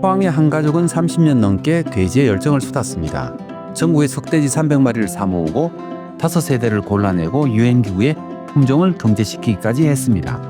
포항의 한 가족은 30년 넘게 돼지에 열정을 쏟았습니다. 전국에 석돼지 300마리를 사모으고 5세대를 골라내고 유엔기구에 품종을 등재시키기까지 했습니다.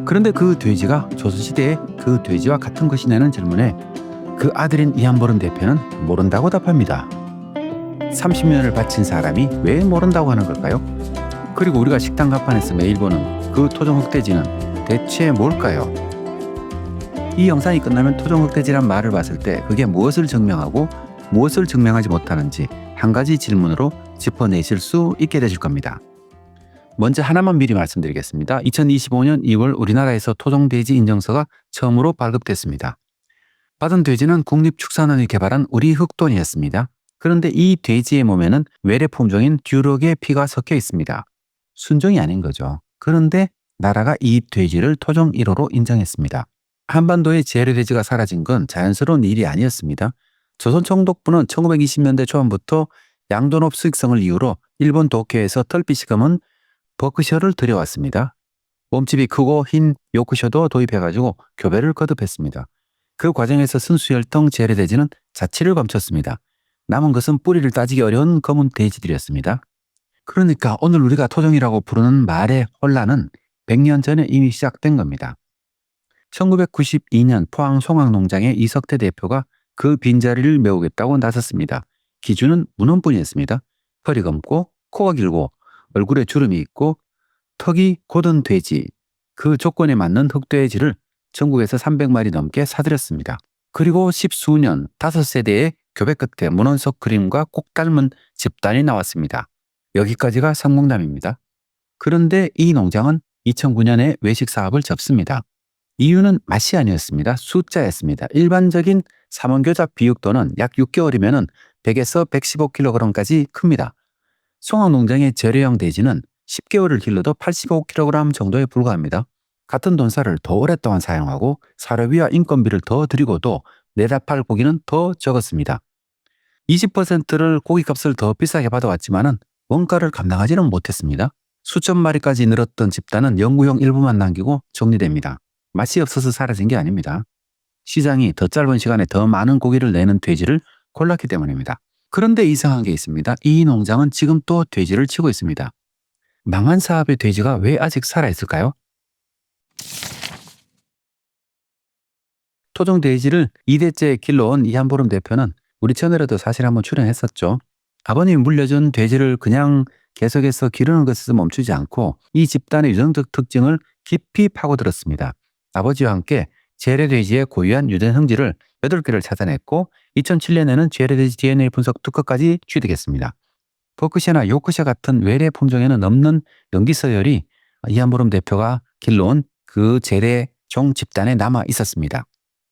그런데 그 돼지가 조선시대에 그 돼지와 같은 것이냐는 질문에 그 아들인 이한보름 대표는 모른다고 답합니다. 30년을 바친 사람이 왜 모른다고 하는 걸까요? 그리고 우리가 식당 간판에서 매일 보는 그 토종 흑돼지는 대체 뭘까요? 이 영상이 끝나면 토종 흑돼지란 말을 봤을 때 그게 무엇을 증명하고 무엇을 증명하지 못하는지 한 가지 질문으로 짚어내실 수 있게 되실 겁니다. 먼저 하나만 미리 말씀드리겠습니다. 2025년 2월 우리나라에서 토종 돼지 인증서가 처음으로 발급됐습니다. 받은 돼지는 국립축산원이 개발한 우리 흑돈이었습니다. 그런데 이 돼지의 몸에는 외래 품종인 듀록의 피가 섞여 있습니다. 순종이 아닌 거죠. 그런데 나라가 이 돼지를 토종 1호로 인정했습니다. 한반도의 재래돼지가 사라진 건 자연스러운 일이 아니었습니다. 조선 총독부는 1920년대 초반부터 양돈업 수익성을 이유로 일본 도쿄에서 털빛이 검은 버크셔를 들여왔습니다. 몸집이 크고 흰 요크셔도 도입해가지고 교배를 거듭했습니다. 그 과정에서 순수혈통 재래돼지는 자취를 감췄습니다. 남은 것은 뿌리를 따지기 어려운 검은 돼지들이었습니다. 그러니까 오늘 우리가 토종이라고 부르는 말의 혼란은 100년 전에 이미 시작된 겁니다. 1992년 포항 송악농장의 이석태 대표가 그 빈자리를 메우겠다고 나섰습니다. 기준은 문헌뿐이었습니다. 허리 검고 코가 길고 얼굴에 주름이 있고 턱이 곧은 돼지, 그 조건에 맞는 흑돼지를 전국에서 300마리 넘게 사들였습니다. 그리고 10수년 5세대의 교배 끝에 문헌석 그림과 꼭 닮은 집단이 나왔습니다. 여기까지가 성공담입니다. 그런데 이 농장은 2009년에 외식 사업을 접습니다. 이유는 맛이 아니었습니다. 숫자였습니다. 일반적인 삼원교잡 비육도는 약 6개월이면 100에서 115kg까지 큽니다. 송악농장의 재래형 돼지는 10개월을 길러도 85kg 정도에 불과합니다. 같은 돈살을 더 오랫동안 사용하고 사료비와 인건비를 더 들이고도 내다 팔 고기는 더 적었습니다. 20%를 고기값을 더 비싸게 받아왔지만 원가를 감당하지는 못했습니다. 수천 마리까지 늘었던 집단은 연구용 일부만 남기고 정리됩니다. 맛이 없어서 사라진 게 아닙니다. 시장이 더 짧은 시간에 더 많은 고기를 내는 돼지를 골랐기 때문입니다. 그런데 이상한 게 있습니다. 이 농장은 지금 또 돼지를 치고 있습니다. 망한 사업의 돼지가 왜 아직 살아있을까요? 토종 돼지를 2대째 길러온 이한보름 대표는 우리 채널에도 사실 한번 출연했었죠. 아버님이 물려준 돼지를 그냥 계속해서 기르는 것에서 멈추지 않고 이 집단의 유전적 특징을 깊이 파고들었습니다. 아버지와 함께 재래돼지의 고유한 유전 흔지를 8개를 찾아냈고 2007년에는 재래돼지 DNA 분석 특허까지 취득했습니다. 버크셔나 요크셔 같은 외래 품종에는 없는 염기서열이 이한보름 대표가 길러온 그 재래종 집단에 남아 있었습니다.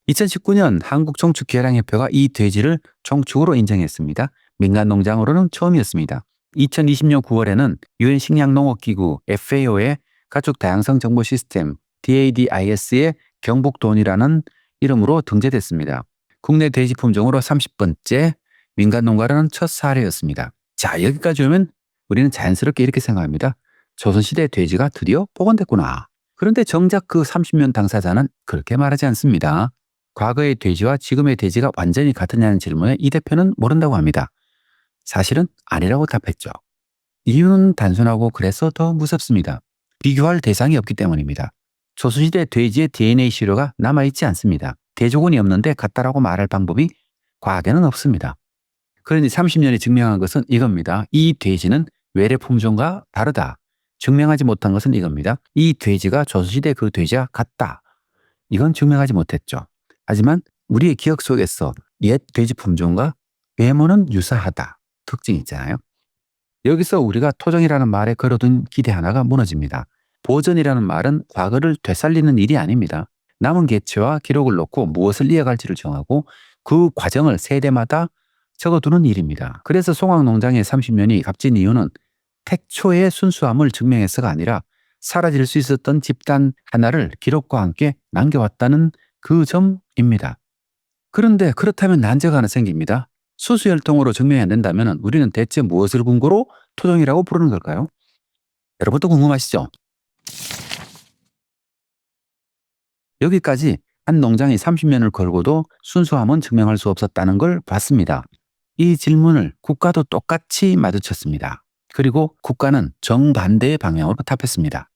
2019년 한국총축기회량협회가 이 돼지를 총축으로 인정했습니다. 민간 농장으로는 처음이었습니다. 2020년 9월에는 유엔 식량농업기구 FAO의 가축 다양성 정보 시스템 DADIS의 경북돈이라는 이름으로 등재됐습니다. 국내 돼지 품종으로 30번째, 민간 농가로는 첫 사례였습니다. 자, 여기까지 오면 우리는 자연스럽게 이렇게 생각합니다. 조선시대 돼지가 드디어 복원됐구나. 그런데 정작 그 30년 당사자는 그렇게 말하지 않습니다. 과거의 돼지와 지금의 돼지가 완전히 같으냐는 질문에 이 대표는 모른다고 합니다. 사실은 아니라고 답했죠. 이유는 단순하고 그래서 더 무섭습니다. 비교할 대상이 없기 때문입니다. 조선시대 돼지의 DNA 시료가 남아있지 않습니다. 대조군이 없는데 같다라고 말할 방법이 과학에는 없습니다. 그런데 30년이 증명한 것은 이겁니다. 이 돼지는 외래 품종과 다르다. 증명하지 못한 것은 이겁니다. 이 돼지가 조선시대 그 돼지와 같다. 이건 증명하지 못했죠. 하지만 우리의 기억 속에서 옛 돼지 품종과 외모는 유사하다. 특징이 있잖아요. 여기서 우리가 토종이라는 말에 걸어둔 기대 하나가 무너집니다. 보존이라는 말은 과거를 되살리는 일이 아닙니다. 남은 개체와 기록을 놓고 무엇을 이어갈지를 정하고 그 과정을 세대마다 적어두는 일입니다. 그래서 송악농장의 30년이 값진 이유는 태초의 순수함을 증명해서가 아니라 사라질 수 있었던 집단 하나를 기록과 함께 남겨왔다는 그 점입니다. 그런데 그렇다면 난제가 하나 생깁니다. 수수혈통으로 증명이 안 된다면 우리는 대체 무엇을 근거로 토종이라고 부르는 걸까요? 여러분도 궁금하시죠? 여기까지 한 농장이 30년을 걸고도 순수함은 증명할 수 없었다는 걸 봤습니다. 이 질문을 국가도 똑같이 마주쳤습니다. 그리고 국가는 정반대의 방향으로 답했습니다.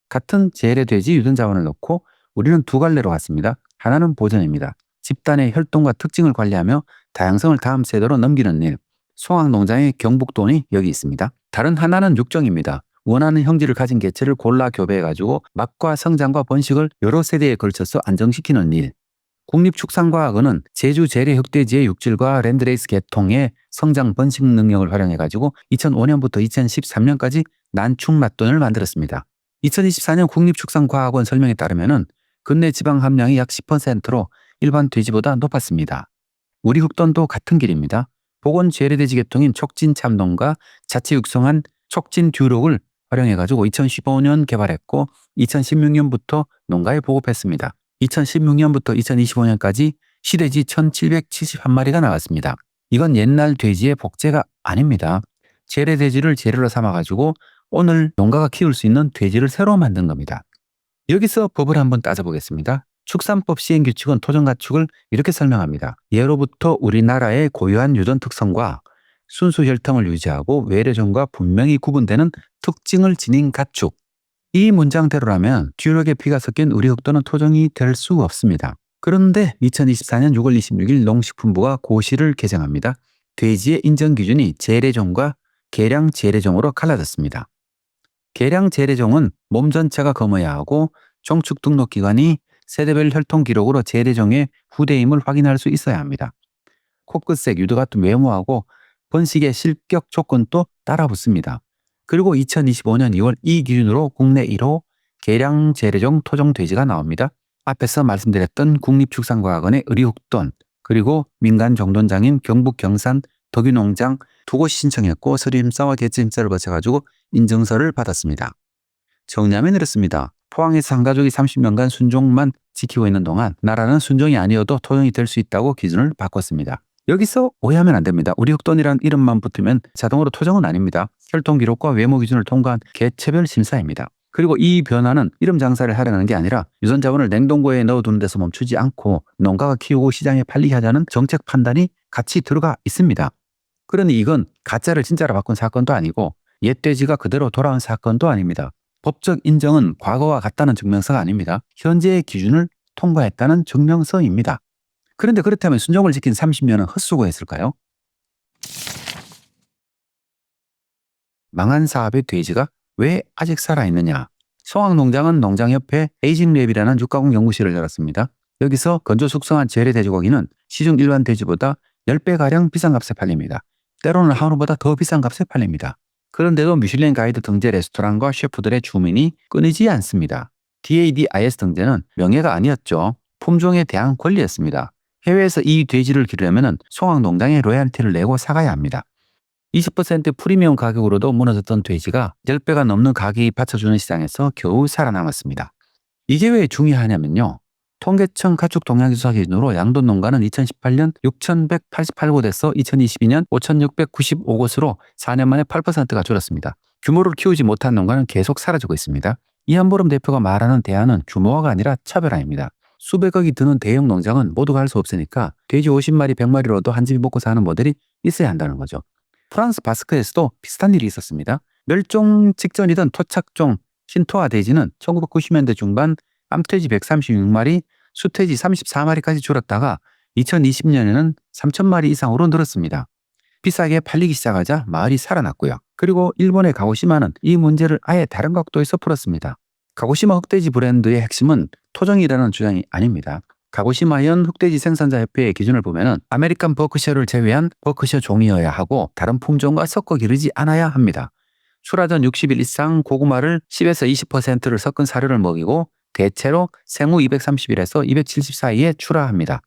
같은 재래돼지 유전자원을 넣고 우리는 두 갈래로 갔습니다. 하나는 보전입니다. 집단의 혈통과 특징을 관리하며 다양성을 다음 세대로 넘기는 일. 송악농장의 경북돈이 여기 있습니다. 다른 하나는 육정입니다. 원하는 형질을 가진 개체를 골라 교배해가지고 맛과 성장과 번식을 여러 세대에 걸쳐서 안정시키는 일. 국립축산과학원은 제주 재래 흑돼지의 육질과 랜드레이스 계통의 성장 번식 능력을 활용해가지고 2005년부터 2013년까지 난충 맛돈을 만들었습니다. 2024년 국립축산과학원 설명에 따르면 근내 지방 함량이 약 10%로 일반 돼지보다 높았습니다. 우리 흑돈도 같은 길입니다. 보건 재래돼지 계통인 촉진 참돔과 자체 육성한 촉진 듀록을 활용해가지고 2015년 개발했고 2016년부터 농가에 보급했습니다. 2016년부터 2025년까지 시돼지 1771마리가 나왔습니다. 이건 옛날 돼지의 복제가 아닙니다. 재래돼지를 재료로 삼아가지고 오늘 농가가 키울 수 있는 돼지를 새로 만든 겁니다. 여기서 법을 한번 따져보겠습니다. 축산법 시행규칙은 토종가축을 이렇게 설명합니다. 예로부터 우리나라의 고유한 유전 특성과 순수 혈통을 유지하고 외래종과 분명히 구분되는 특징을 지닌 가축. 이 문장대로라면 듀럭의 피가 섞인 우리 흑돈은 토종이 될 수 없습니다. 그런데 2024년 6월 26일 농식품부가 고시를 개정합니다. 돼지의 인정 기준이 재래종과 개량 재래종으로 갈라졌습니다. 개량 재래종은 몸 전체가 검어야 하고 종축 등록기관이 세대별 혈통 기록으로 재래종의 후대임을 확인할 수 있어야 합니다. 코끝색, 유두 같은 외모하고 번식의 실격 조건도 따라붙습니다. 그리고 2025년 2월 이 기준으로 국내 1호 개량 재래종 토종 돼지가 나옵니다. 앞에서 말씀드렸던 국립축산과학원의 의리흑돈 그리고 민간 정돈장인 경북 경산 덕유농장 두 곳이 신청했고 서류심사와 개체심사를 거쳐가지고 인증서를 받았습니다. 정리하면 이렇습니다. 포항에서 한 가족이 30년간 순종만 지키고 있는 동안 나라는 순종이 아니어도 토종이 될 수 있다고 기준을 바꿨습니다. 여기서 오해하면 안 됩니다. 우리 흑돈이란 이름만 붙으면 자동으로 토종은 아닙니다. 혈통 기록과 외모 기준을 통과한 개체별 심사입니다. 그리고 이 변화는 이름 장사를 하려는 게 아니라 유전 자원을 냉동고에 넣어두는 데서 멈추지 않고 농가가 키우고 시장에 팔리게 하자는 정책 판단이 같이 들어가 있습니다. 그러니 이건 가짜를 진짜로 바꾼 사건도 아니고 옛 돼지가 그대로 돌아온 사건도 아닙니다. 법적 인정은 과거와 같다는 증명서가 아닙니다. 현재의 기준을 통과했다는 증명서입니다. 그런데 그렇다면 순종을 지킨 30년은 헛수고했을까요? 망한 사업의 돼지가 왜 아직 살아있느냐? 송악농장은 농장협회 에이징랩이라는 육가공 연구실을 열었습니다. 여기서 건조 숙성한 재래 돼지고기는 시중 일반 돼지보다 10배가량 비싼 값에 팔립니다. 때로는 한우보다 더 비싼 값에 팔립니다. 그런데도 미슐랭 가이드 등재 레스토랑과 셰프들의 주문이 끊이지 않습니다. DADIS 등재는 명예가 아니었죠. 품종에 대한 권리였습니다. 해외에서 이 돼지를 기르려면 송악농장에 로얄티를 내고 사가야 합니다. 20% 프리미엄 가격으로도 무너졌던 돼지가 10배가 넘는 가격이 받쳐주는 시장에서 겨우 살아남았습니다. 이게 왜 중요하냐면요. 통계청 가축 동향 조사 기준으로 양돈 농가는 2018년 6,188곳에서 2022년 5,695곳으로 4년 만에 8%가 줄었습니다. 규모를 키우지 못한 농가는 계속 사라지고 있습니다. 이한보름 대표가 말하는 대안은 규모화가 아니라 차별화입니다. 수백억이 드는 대형 농장은 모두가 할 수 없으니까 돼지 50마리 100마리로도 한 집이 먹고 사는 모델이 있어야 한다는 거죠. 프랑스 바스크에서도 비슷한 일이 있었습니다. 멸종 직전이던 토착종 신토아 돼지는 1990년대 중반 암돼지 136마리, 수돼지 34마리까지 줄었다가 2020년에는 3,000마리 이상으로 늘었습니다. 비싸게 팔리기 시작하자 마을이 살아났고요. 그리고 일본의 가고시마는 이 문제를 아예 다른 각도에서 풀었습니다. 가고시마 흑돼지 브랜드의 핵심은 토종이라는 주장이 아닙니다. 가고시마현 흑돼지 생산자협회의 기준을 보면 아메리칸 버크셔를 제외한 버크셔 종이어야 하고 다른 품종과 섞어 기르지 않아야 합니다. 출하전 60일 이상 고구마를 10에서 20%를 섞은 사료를 먹이고 대체로 생후 230일에서 270 사이에 출하합니다.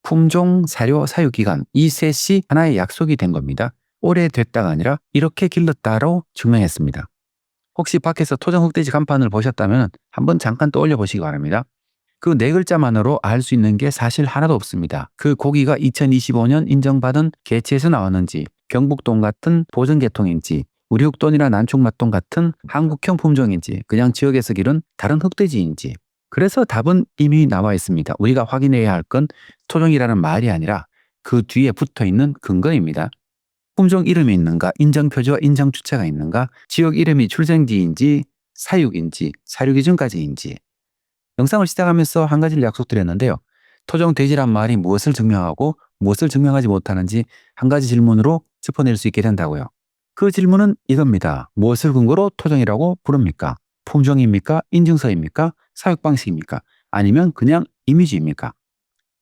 품종, 사료, 사육기간 이 셋이 하나의 약속이 된 겁니다. 오래됐다가 아니라 이렇게 길렀다로 증명했습니다. 혹시 밖에서 토종 흑돼지 간판을 보셨다면 한번 잠깐 떠올려 보시기 바랍니다. 그 네 글자만으로 알 수 있는 게 사실 하나도 없습니다. 그 고기가 2025년 인정받은 개체에서 나왔는지, 경북돈 같은 보존계통인지, 우리 흑돈이나 난충맛돈 같은 한국형 품종인지, 그냥 지역에서 기른 다른 흑돼지인지, 그래서 답은 이미 나와 있습니다. 우리가 확인해야 할 건 토종이라는 말이 아니라 그 뒤에 붙어 있는 근거입니다. 품종 이름이 있는가, 인정표지와 인정주체가 있는가, 지역 이름이 출생지인지 사육인지 사료기준까지인지. 영상을 시작하면서 한 가지를 약속드렸는데요. 토종 돼지란 말이 무엇을 증명하고 무엇을 증명하지 못하는지 한 가지 질문으로 짚어낼 수 있게 된다고요. 그 질문은 이겁니다. 무엇을 근거로 토종이라고 부릅니까? 품종입니까? 인증서입니까? 사육 방식입니까? 아니면 그냥 이미지입니까?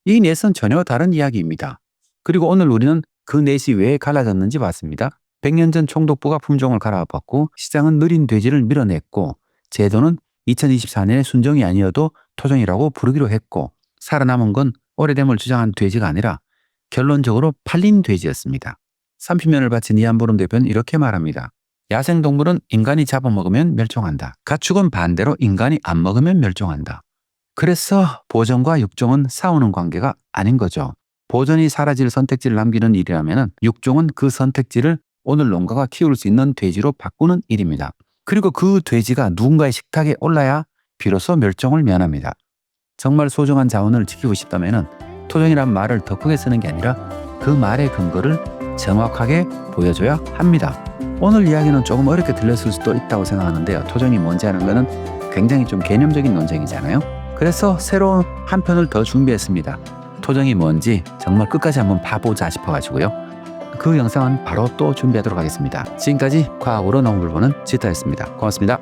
이 넷은 전혀 다른 이야기입니다. 그리고 오늘 우리는 그 넷이 왜 갈라졌는지 봤습니다. 100년 전 총독부가 품종을 갈아엎었고 시장은 느린 돼지를 밀어냈고 제도는 2024년에 순종이 아니어도 토종이라고 부르기로 했고 살아남은 건 오래됨을 주장한 돼지가 아니라 결론적으로 팔린 돼지였습니다. 30년을 바친 이한보름 대표는 이렇게 말합니다. 야생동물은 인간이 잡아먹으면 멸종한다. 가축은 반대로 인간이 안 먹으면 멸종한다. 그래서 보전과 육종은 싸우는 관계가 아닌 거죠. 보전이 사라질 선택지를 남기는 일이라면 육종은 그 선택지를 오늘 농가가 키울 수 있는 돼지로 바꾸는 일입니다. 그리고 그 돼지가 누군가의 식탁에 올라야 비로소 멸종을 면합니다. 정말 소중한 자원을 지키고 싶다면 토종이란 말을 더 크게 쓰는 게 아니라 그 말의 근거를 정확하게 보여줘야 합니다. 오늘 이야기는 조금 어렵게 들렸을 수도 있다고 생각하는데요. 토종이 뭔지 아는 것은 굉장히 좀 개념적인 논쟁이잖아요. 그래서 새로운 한 편을 더 준비했습니다. 토종이 뭔지 정말 끝까지 한번 봐보자 싶어가지고요. 그 영상은 바로 또 준비하도록 하겠습니다. 지금까지 과학으로 농업을 보는 지타였습니다. 고맙습니다.